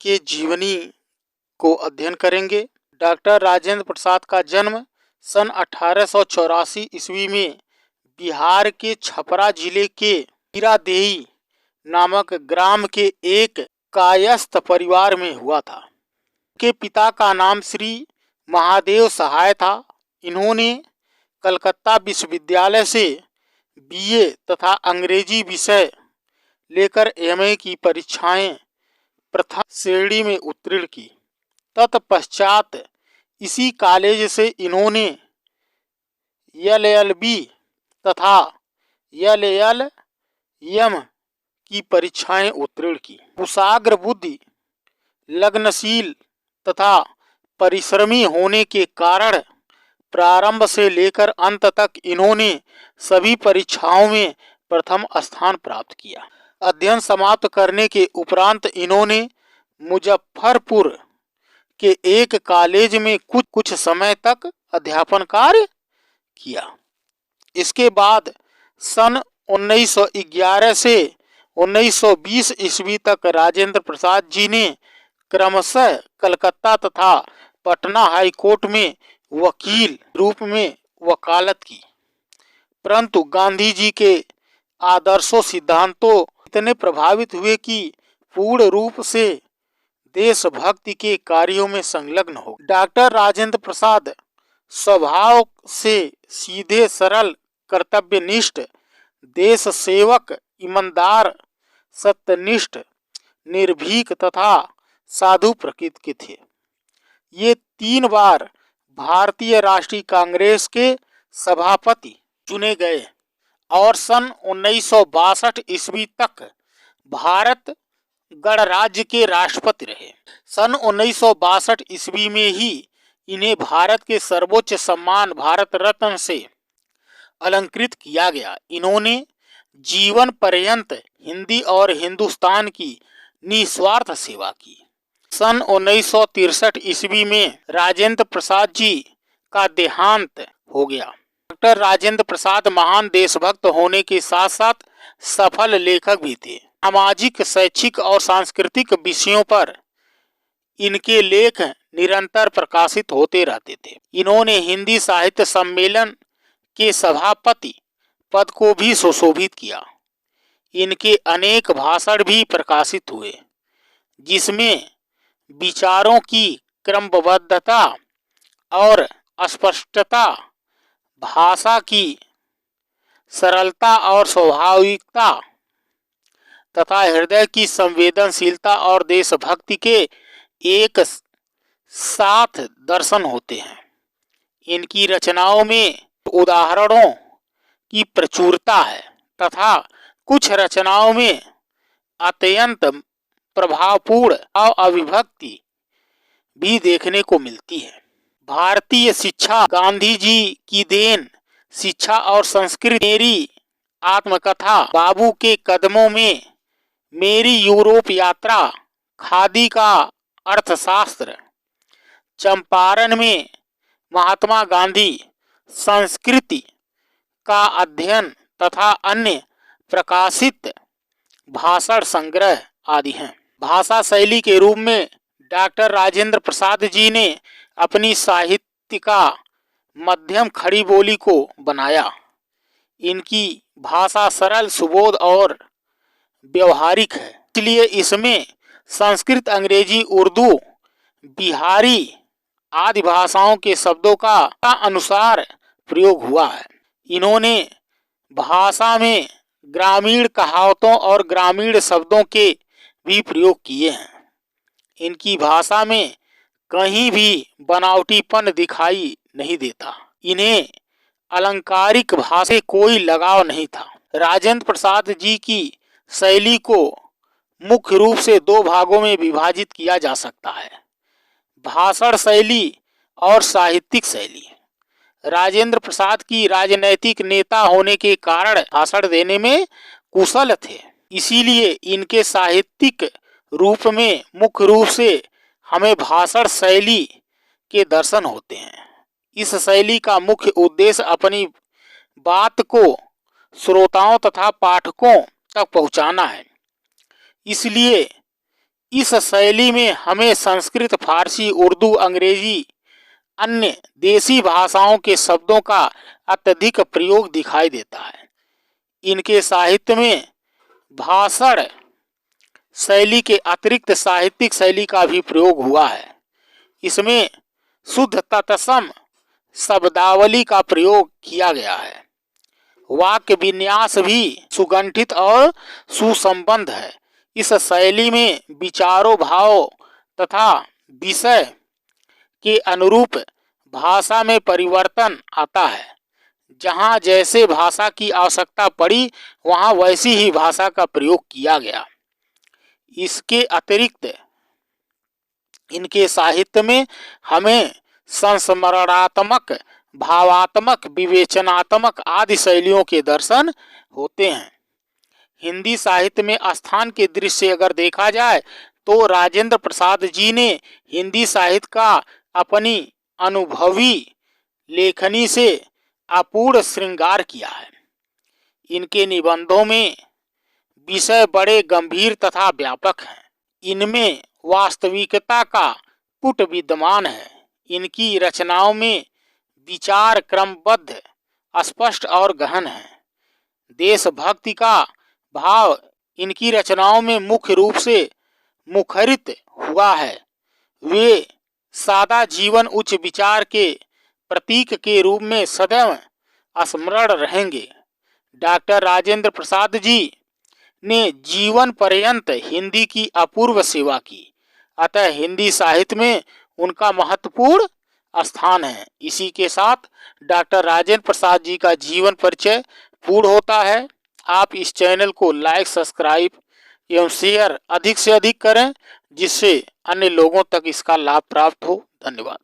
के जीवनी को अध्ययन करेंगे। डॉक्टर राजेंद्र प्रसाद का जन्म सन 1884 ईस्वी में बिहार के छपरा जिले के हीरादेई नामक ग्राम के एक कायस्थ परिवार में हुआ था। उनके पिता का नाम श्री महादेव सहाय था। इन्होंने कलकत्ता विश्वविद्यालय से बीए तथा अंग्रेजी विषय लेकर एमए की परीक्षाएं प्रथम श्रेणी में उत्तीर्ण की। तत्पश्चात इसी कॉलेज से इन्होंने एलएलबी तथा एलएलएम की परीक्षाएं उत्तीर्ण की। कुशाग्र बुद्धि, लगनशील तथा परिश्रमी होने के कारण प्रारंभ से लेकर अंत तक इन्होंने सभी परीक्षाओं में प्रथम स्थान प्राप्त किया। अध्ययन समाप्त करने के उपरांत इन्होंने मुजफ्फरपुर के एक कॉलेज में कुछ समय तक अध्यापन कार्य किया। इसके बाद सन 1911 से 1920 ईस्वी तक राजेंद्र प्रसाद जी ने क्रमशः कलकत्ता तथा पटना हाई कोर्ट में वकील रूप में वकालत की, परंतु गांधी जी के आदर्शों सिद्धांतों इतने प्रभावित हुए कि पूर्ण रूप से देशभक्ति के कार्यों में संलग्न हो। डॉक्टर राजेंद्र प्रसाद स्वभाव से सीधे, सरल, कर्तव्यनिष्ठ, देश सेवक, ईमानदार, सत्यनिष्ठ, निर्भीक तथा साधु प्रकृति के थे। ये 3 बार भारतीय राष्ट्रीय कांग्रेस के सभापति चुने गए और सन 1962 ईस्वी तक भारत गणराज्य के राष्ट्रपति रहे। सन 1962 ईस्वी में ही इन्हें भारत के सर्वोच्च सम्मान भारत रत्न से अलंकृत किया गया। इन्होंने जीवन पर्यंत हिंदी और हिंदुस्तान की निस्वार्थ सेवा की। सन 1963 ईस्वी में राजेंद्र प्रसाद जी का देहांत हो गया। डॉक्टर राजेंद्र प्रसाद महान देशभक्त होने के साथ साथ सफल लेखक भी थे। सामाजिक, शैक्षिक और सांस्कृतिक विषयों पर इनके लेख निरंतर प्रकाशित होते रहते थे। इन्होंने हिंदी साहित्य सम्मेलन के सभापति पद को भी सुशोभित किया। इनके अनेक भाषण भी प्रकाशित हुए, जिसमें विचारों की क्रमबद्धता और स्पष्टता, भाषा की सरलता और स्वाभाविकता तथा हृदय की संवेदनशीलता और देशभक्ति के एक साथ दर्शन होते हैं। इनकी रचनाओं में उदाहरणों की प्रचुरता है तथा कुछ रचनाओं में अत्यंत प्रभावपूर्ण अभिव्यक्ति भी देखने को मिलती है। भारतीय शिक्षा गांधी जी की देन, शिक्षा और संस्कृति, मेरी आत्मकथा, बाबू के कदमों में, मेरी यूरोप यात्रा, खादी का अर्थशास्त्र, चंपारण में महात्मा गांधी, संस्कृति का अध्ययन तथा अन्य प्रकाशित भाषण संग्रह आदि हैं। भाषा शैली के रूप में डॉक्टर राजेंद्र प्रसाद जी ने अपनी साहित्य का मध्यम खड़ी बोली को बनाया। इनकी भाषा सरल, सुबोध और व्यवहारिक है, इसलिए इसमें संस्कृत, अंग्रेजी, उर्दू, बिहारी आदि भाषाओं के शब्दों का अनुसार प्रयोग हुआ है। इन्होंने भाषा में ग्रामीण कहावतों और ग्रामीण शब्दों के भी प्रयोग किए हैं। इनकी भाषा में कहीं भी बनावटीपन दिखाई नहीं देता। इन्हें अलंकारिक भाषा से कोई लगाव नहीं था। राजेंद्र प्रसाद जी की शैली को मुख्य रूप से 2 भागों में विभाजित किया जा सकता है, भाषण शैली और साहित्यिक शैली। राजेंद्र प्रसाद की राजनैतिक नेता होने के कारण भाषण देने में कुशल थे, इसीलिए इनके साहित्यिक रूप में मुख्य रूप से हमें भाषण शैली के दर्शन होते हैं। इस शैली का मुख्य उद्देश्य अपनी बात को श्रोताओं तथा पाठकों तक पहुंचाना है। इसलिए इस शैली में हमें संस्कृत, फारसी, उर्दू, अंग्रेजी, अन्य देसी भाषाओं के शब्दों का अत्यधिक प्रयोग दिखाई देता है। इनके साहित्य में भाषण शैली के अतिरिक्त साहित्यिक शैली का भी प्रयोग हुआ है। इसमें शुद्ध तत्सम शब्दावली का प्रयोग किया गया है। वाक्य विन्यास भी सुगंठित और सुसंबद्ध है। इस शैली में विचारों, भाव तथा विषय के अनुरूप भाषा में परिवर्तन आता है। जहाँ जैसे भाषा की आवश्यकता पड़ी वहाँ वैसी ही भाषा का प्रयोग किया गया। इसके अतिरिक्त इनके साहित्य में हमें संस्मरणात्मक, भावात्मक, विवेचनात्मक आदि शैलियों के दर्शन होते हैं। हिंदी साहित्य में स्थान के दृष्टि से अगर देखा जाए तो राजेंद्र प्रसाद जी ने हिंदी साहित्य का अपनी अनुभवी लेखनी से अपूर्ण श्रृंगार किया है। इनके निबंधों में विषय बड़े गंभीर तथा व्यापक हैं। इनमें वास्तविकता का पुट विद्यमान है। इनकी रचनाओं में विचार क्रमबद्ध, स्पष्ट और गहन है। देशभक्ति का भाव इनकी रचनाओं में मुख्य रूप से मुखरित हुआ है। वे सादा जीवन उच्च विचार के प्रतीक के रूप में सदैव स्मरण रहेंगे। डॉक्टर राजेंद्र प्रसाद जी ने जीवन पर्यंत हिंदी की अपूर्व सेवा की, अतः हिंदी साहित्य में उनका महत्वपूर्ण स्थान है। इसी के साथ डॉक्टर राजेंद्र प्रसाद जी का जीवन परिचय पूर्ण होता है। आप इस चैनल को लाइक, सब्सक्राइब एवं शेयर अधिक से अधिक करें, जिससे अन्य लोगों तक इसका लाभ प्राप्त हो। धन्यवाद।